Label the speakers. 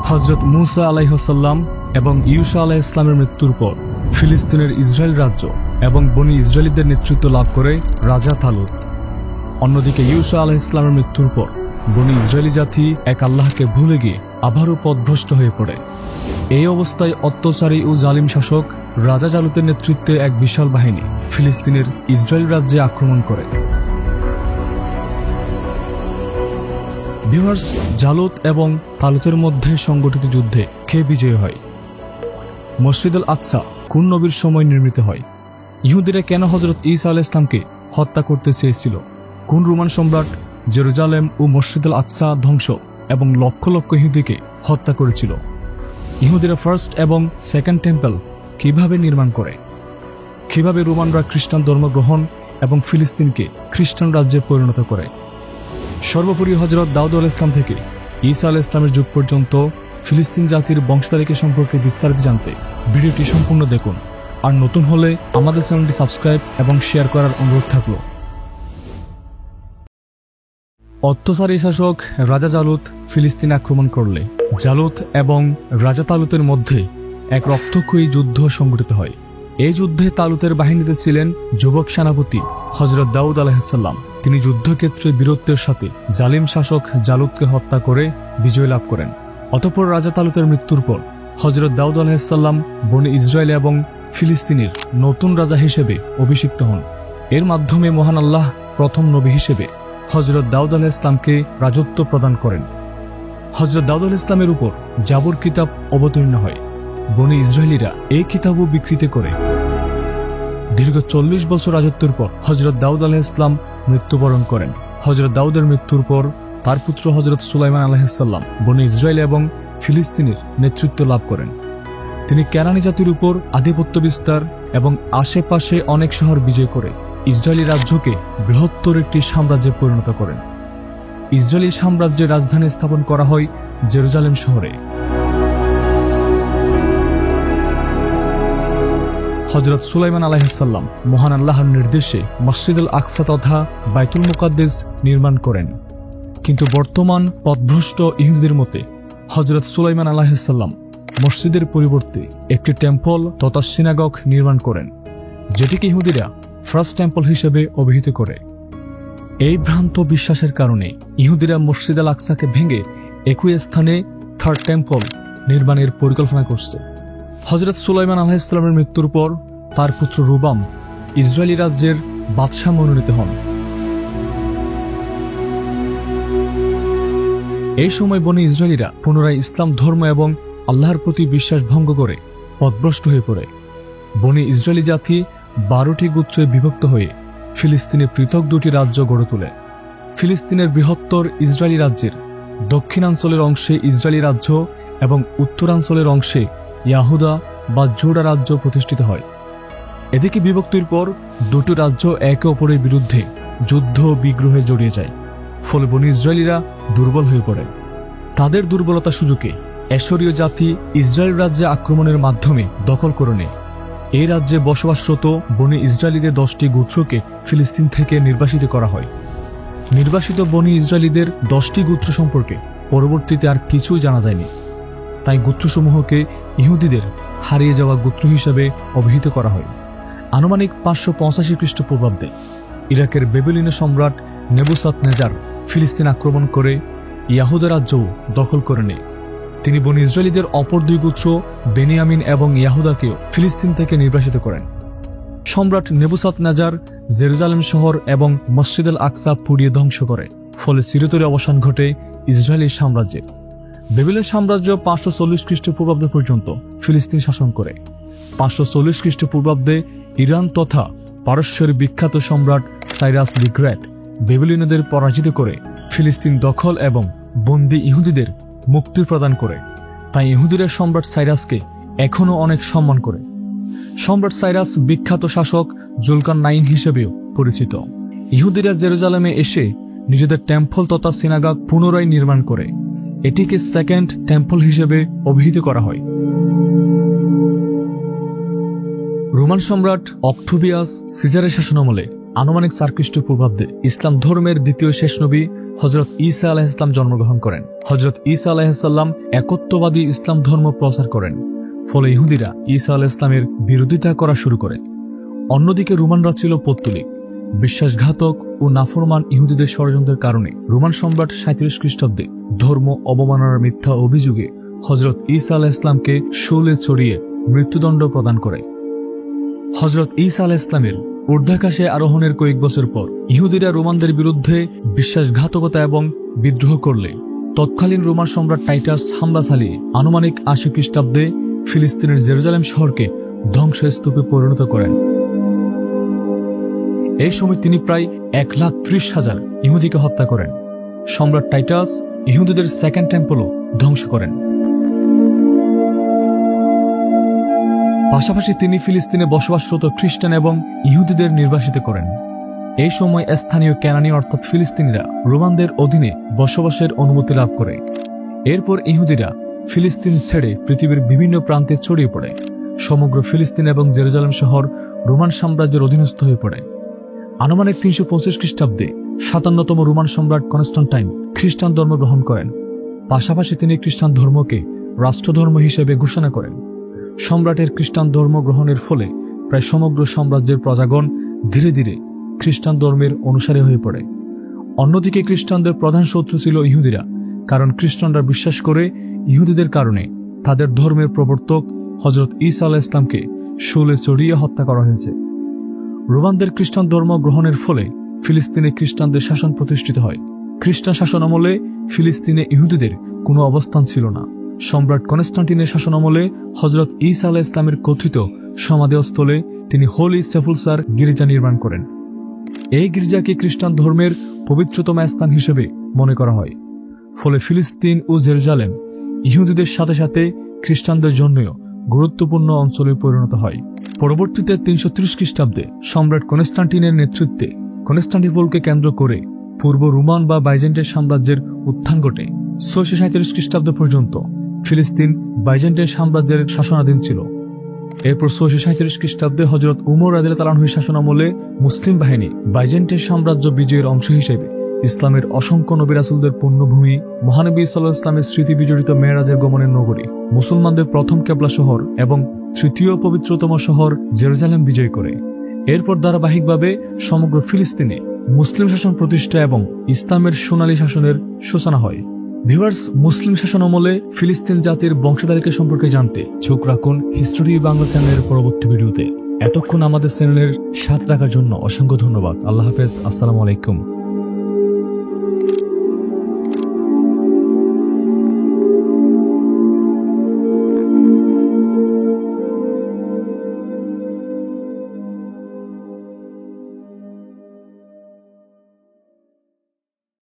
Speaker 1: হযরত মূসা আলাইহিসসালাম এবং ঈসা আলাইহিস সালামের মৃত্যুর পর ফিলিস্তিনের ইসরায়েল রাজ্য এবং বনী ইসরায়েলীদের নেতৃত্ব লাভ করে রাজা তালুত। অন্যদিকে ঈসা আলাইহিস সালামের মৃত্যুর পর বনী ইসরায়েলী জাতি এক আল্লাহকে ভুলে গিয়ে আবারও পথভ্রষ্ট হয়ে পড়ে। এই অবস্থায় অত্যাচারী ও জালিম শাসক রাজা জালুতের নেতৃত্বে এক বিশাল বাহিনী ফিলিস্তিনের ইসরায়েল রাজ্যে আক্রমণ করে। ভিউয়ার্স, জালুত এবং তালুতের মধ্যে সংগঠিত যুদ্ধে কে বিজয়ী হয়? মসজিদ আল আকসা কোন নবীর সময় নির্মিত হয়? ইহুদিরা কেন হযরত ঈসা আলাইহিস সালামকে হত্যা করতে চেয়েছিল? কোন রোমান সম্রাট জেরুজালেম ও মসজিদ আল আকসা ধ্বংস এবং লক্ষ লক্ষ ইহুদিকে হত্যা করেছিল? ইহুদিরা ফার্স্ট এবং সেকেন্ড টেম্পল কিভাবে নির্মাণ করে? কিভাবে রোমানরা খ্রিস্টান ধর্ম গ্রহণ এবং ফিলিস্তিনকে খ্রিস্টান রাজ্যে পরিণত করে? সর্বোপরি হযরত দাউদ আলাইহিস সালাম থেকে ঈসা আলাইহিস সালামের যুগ পর্যন্ত ফিলিস্তিন জাতির বংশতালিকা সম্পর্কে বিস্তারিত জানতে ভিডিওটি সম্পূর্ণ দেখুন। আর নতুন হলে আমাদের চ্যানেলটি সাবস্ক্রাইব এবং শেয়ার করার অনুরোধ থাকলো। অত্যাচারী শাসক রাজা জালুত ফিলিস্তিন আক্রমণ করলে জালুত এবং রাজা তালুতের মধ্যে এক রক্তক্ষয়ী যুদ্ধ সংঘটিত হয়। এই যুদ্ধে তালুতের বাহিনীতে ছিলেন যুবক সেনাপতি হযরত দাউদ আলাইহিস সালাম। তিনি যুদ্ধক্ষেত্রে বীরত্বের সাথে জালিম শাসক জালুতকে হত্যা করে বিজয় লাভ করেন। অতঃপর রাজা তালুতের মৃত্যুর পর হযরত দাউদ আলাইহিস সালাম বনী ইসরায়েল এবং ফিলিস্তিনের নতুন রাজা হিসেবে অভিষিক্ত হন। এর মাধ্যমে মহান আল্লাহ প্রথম নবী হিসেবে হযরত দাউদ আলাইহিস সালামকে রাজত্ব প্রদান করেন। হযরত দাউদ আলাইহিস সালামের উপর জাবুর কিতাব অবতীর্ণ হয়। বনী ইসরায়েলীরা এই কিতাবও বিকৃত করে। দীর্ঘ 40 বছর রাজত্বের পর হযরত দাউদ আলাইহিস সালাম মৃত্যুবরণ করেন। হযরত দাউদের মৃত্যুর পর তার পুত্র হযরত সুলাইমান আলাইহিস সালাম বনী ইসরায়েল এবং ফিলিস্তিনের নেতৃত্ব লাভ করেন। তিনি কেনানী জাতির উপর আধিপত্য বিস্তার এবং আশেপাশে অনেক শহর বিজয় করে ইসরায়েলি রাজ্যকে বৃহত্তর একটি সাম্রাজ্যে পরিণত করেন। ইসরায়েলি সাম্রাজ্যের রাজধানী স্থাপন করা হয় জেরুজালেম শহরে। হযরত সুলাইমান আলাইহিস সালাম মহান আল্লাহর নির্দেশে মসজিদ আল আকসা তথা বাইতুল মুকাদ্দাস নির্মাণ করেন। কিন্তু বর্তমান পথভ্রষ্ট ইহুদিদের মতে হযরত সুলাইমান আলাইহিস সালাম মসজিদের পরিবর্তে একটি টেম্পল তথা সিনাগগ নির্মাণ করেন, যেটিকে ইহুদিরা ফার্স্ট টেম্পল হিসেবে অভিহিত করে। এই ভ্রান্ত বিশ্বাসের কারণে ইহুদিরা মসজিদ আল আকসাকে ভেঙে একই স্থানে থার্ড টেম্পল নির্মাণের পরিকল্পনা করছে। হযরত সুলাইমান আলাইহিস সালামের মৃত্যুর পর তার পুত্র রুবাম ইসরায়েলি রাজ্যের বাদশাহ মনোনীত হন। এই সময় বনী ইসরায়েলীরা পুনরায় ইসলাম ধর্ম এবং আল্লাহর প্রতি বিশ্বাস ভঙ্গ করে পথভ্রষ্ট হয়ে পড়ে। বনী ইসরায়েলি জাতি 12টি গোত্রে বিভক্ত হয়ে ফিলিস্তিনে পৃথক 2টি রাজ্য গড়ে তোলে। ফিলিস্তিনের বৃহত্তর ইসরায়েলি রাজ্যের দক্ষিণাঞ্চলের অংশে ইসরায়েলি রাজ্য এবং উত্তরাঞ্চলের অংশে ইয়াহুদা বা জুডা রাজ্য প্রতিষ্ঠিত হয়। এদিকে বিভক্তির পর 2টি রাজ্য একে অপরের বিরুদ্ধে যুদ্ধ বিগ্রহে জড়িয়ে যায়। ফলে বনী ইসরায়েলীরা দুর্বল হয়ে পড়ে। তাদের দুর্বলতা সুযোগে এশরীয় জাতি ইসরায়েল রাজ্যে আক্রমণের মাধ্যমে দখল করে নেয়। এই রাজ্যে বসবাসরত বনী ইসরায়েলীদের 10টি গোত্রকে ফিলিস্তিন থেকে নির্বাসিত করা হয়। নির্বাসিত বনী ইসরায়েলীদের 10টি গোত্র সম্পর্কে পরবর্তীতে আর কিছুই জানা যায়নি। তাই গোত্রসমূহকে ইহুদিদের হারিয়ে যাওয়া গোত্র হিসেবে অভিহিত করা হয়। আনুমানিক 585 খ্রিস্টপূর্বাব্দে ইরাকের বেবিলনীয় সম্রাট নেবুকাদনেজার ফিলিস্তিন আক্রমণ করে ইয়াহুদা রাজ্যও দখল করে নেয়। তিনি বনী ইসরায়েলীদের অপর 2 গোত্র বেনিয়ামিন এবং ইয়াহুদাকেও ফিলিস্তিন থেকে নির্বাসিত করেন। সম্রাট নেবুকাদনেজার জেরুজালেম শহর এবং মসজিদ আল আকসা পুড়িয়ে ধ্বংস করে। ফলে চিরতরে অবসান ঘটে ইসরায়েলি সাম্রাজ্যের। বেবিলন সাম্রাজ্য 540 খ্রিস্টপূর্বাব্দ পর্যন্ত ফিলিস্তিন শাসন করে। 540 খ্রিস্টপূর্বাব্দে ইরান তথা পারস্যের বিখ্যাত সম্রাট সাইরাস দি গ্রেট বেবিলনীয়দের পরাজিত করে ফিলিস্তিন দখল এবং বন্দী ইহুদিদের মুক্তি প্রদান করে। তাই ইহুদিরা সম্রাট সাইরাসকে এখনও অনেক সম্মান করে। সম্রাট সাইরাস বিখ্যাত শাসক জুলকারনাইন হিসেবেও পরিচিত। ইহুদিরা জেরুজালেমে এসে নিজেদের টেম্পল তথা সিনাগগ পুনরায় নির্মাণ করে। এটিকে সেকেন্ড টেম্পল হিসেবে অভিহিত করা হয়। রোমান সম্রাট অক্টোভিয়াস সিজারের শাসনামলে আনুমানিক 4 খ্রিস্টপূর্বাব্দে ইসলাম ধর্মের দ্বিতীয় শেষ নবী হযরত ঈসা আলাইহিস সালাম জন্মগ্রহণ করেন। হযরত ঈসা আলাইহিস সালাম একত্ববাদী ইসলাম ধর্ম প্রচার করেন, ফলে ইহুদিরা ঈসা আলাইহিস সালামের বিরোধিতা করা শুরু করে। অন্যদিকে রোমানরা ছিল পৌত্তলিক, বিশ্বাসঘাতক ও নাফরমান ইহুদিদের ষড়যন্ত্রের কারণে রোমান সম্রাট 37 খ্রিস্টাব্দে ধর্ম অবমাননার মিথ্যা অভিযোগে হযরত ঈসা আলাইহিস সালামকে শূলে চড়িয়ে মৃত্যুদণ্ড প্রদান করে। হযরত ঈসা আলাইহিস সালামের ঊর্ধ্বাকাশে আরোহণের কয়েক বছর পর ইহুদিরা রোমানদের বিরুদ্ধে বিশ্বাসঘাতকতা এবং বিদ্রোহ করলে তৎকালীন রোমান সম্রাট টাইটাস হামলা চালিয়ে আনুমানিক 80 খ্রিস্টাব্দে ফিলিস্তিনের জেরুজালেম শহরকে ধ্বংসস্তূপে পরিণত করেন। এই সময় তিনি প্রায় 1,30,000 ইহুদিকে হত্যা করেন। সম্রাট টাইটাস ইহুদিদের সেকেন্ড টেম্পলও ধ্বংস করেন। পাশাপাশি তিনি ফিলিস্তিনে বসবাসরত খ্রিস্টান এবং ইহুদিদের নির্বাসিত করেন। এই সময় স্থানীয় কেনানি অর্থাৎ ফিলিস্তিনিরা রোমানদের অধীনে বসবাসের অনুমতি লাভ করে। এরপর ইহুদিরা ফিলিস্তিন ছেড়ে পৃথিবীর বিভিন্ন প্রান্তে ছড়িয়ে পড়ে। সমগ্র ফিলিস্তিন এবং জেরুজালেম শহর রোমান সাম্রাজ্যের অধীনস্থ হয়ে পড়ে। আনুমানিক 325 খ্রিস্টাব্দে 57তম রোমান সম্রাট কনস্টান্টাইন খ্রিস্টান ধর্ম গ্রহণ করেন। পাশাপাশি তিনি খ্রিস্টান ধর্মকে রাষ্ট্রধর্ম হিসেবে ঘোষণা করেন। সম্রাটের খ্রিস্টান ধর্ম গ্রহণের ফলে প্রায় সমগ্র সাম্রাজ্যের প্রজাগণ ধীরে ধীরে খ্রিস্টান ধর্মের অনুসারী হয়ে পড়ে। অন্যদিকে খ্রিস্টানদের প্রধান শত্রু ছিল ইহুদিরা, কারণ খ্রিস্টানরা বিশ্বাস করে ইহুদিদের কারণে তাদের ধর্মের প্রবর্তক হযরত ঈসা আলাইহিস সালামকে শূলে চড়িয়ে হত্যা করা হয়েছে। রোমানদের খ্রিস্টান ধর্ম গ্রহণের ফলে ফিলিস্তিনে খ্রিস্টানদের শাসন প্রতিষ্ঠিত হয়। খ্রিস্টান শাসন আমলে ফিলিস্তিনে ইহুদিদের কোনো অবস্থান ছিল না। সম্রাট কনস্টান্টিনের শাসনামলে হযরত ঈসা আলাইহিস সালামের কথিত সমাধিস্থলে তিনি হোলি সেপুলচার গির্জা নির্মাণ করেন। এই গির্জাকে খ্রিস্টান ধর্মের পবিত্রতম স্থান হিসেবে মনে করা হয়। ফলে ফিলিস্তিন ও জেরুজালেম ইহুদিদের সাথে সাথে খ্রিস্টানদের জন্যও গুরুত্বপূর্ণ অঞ্চলে পরিণত হয়। পরবর্তীতে 330 খ্রিস্টাব্দে সম্রাট কনস্টান্টিনের নেতৃত্বে কনস্টান্টিনোপলকে কেন্দ্র করে পূর্ব রোমান বা বাইজেন্টাইন সাম্রাজ্যের উত্থান ঘটে। 637 খ্রিস্টাব্দ পর্যন্ত ফিলিস্তিন বাইজেন্টাইন সাম্রাজ্যের শাসনাধীন ছিল। এরপর 637 খ্রিস্টাব্দে হযরত উমর রাদিয়াল্লাহু আনহুর শাসনামলে মুসলিম বাহিনী বাইজেন্টাইন সাম্রাজ্য বিজয়ের অংশ হিসেবে ইসলামের অসংখ্য নবী রাসূলদের পুণ্যভূমি মহানবী সাল্লাল্লাহু আলাইহি ওয়াসাল্লামের স্মৃতি বিজড়িত মেরাজের গমনের নগরী, মুসলমানদের প্রথম কেবলা শহর এবং তৃতীয় পবিত্রতম শহর জেরুজালেম বিজয় করে। এরপর ধারাবাহিকভাবে সমগ্র ফিলিস্তিনে মুসলিম শাসন প্রতিষ্ঠা এবং ইসলামের সোনালী শাসনের সূচনা হয়। ভিউয়ার্স, মুসলিম শাসন আমলে ফিলিস্তিন জাতির বংশধারিকা সম্পর্কে জানতে চোখ রাখুন হিস্টোরি বাংলা চ্যানেলের পরবর্তী ভিডিওতে। এতক্ষণ আমাদের চ্যানেলের সাথে থাকার জন্য অসংখ্য ধন্যবাদ। আল্লাহ হাফেজ। আসসালামু আলাইকুম।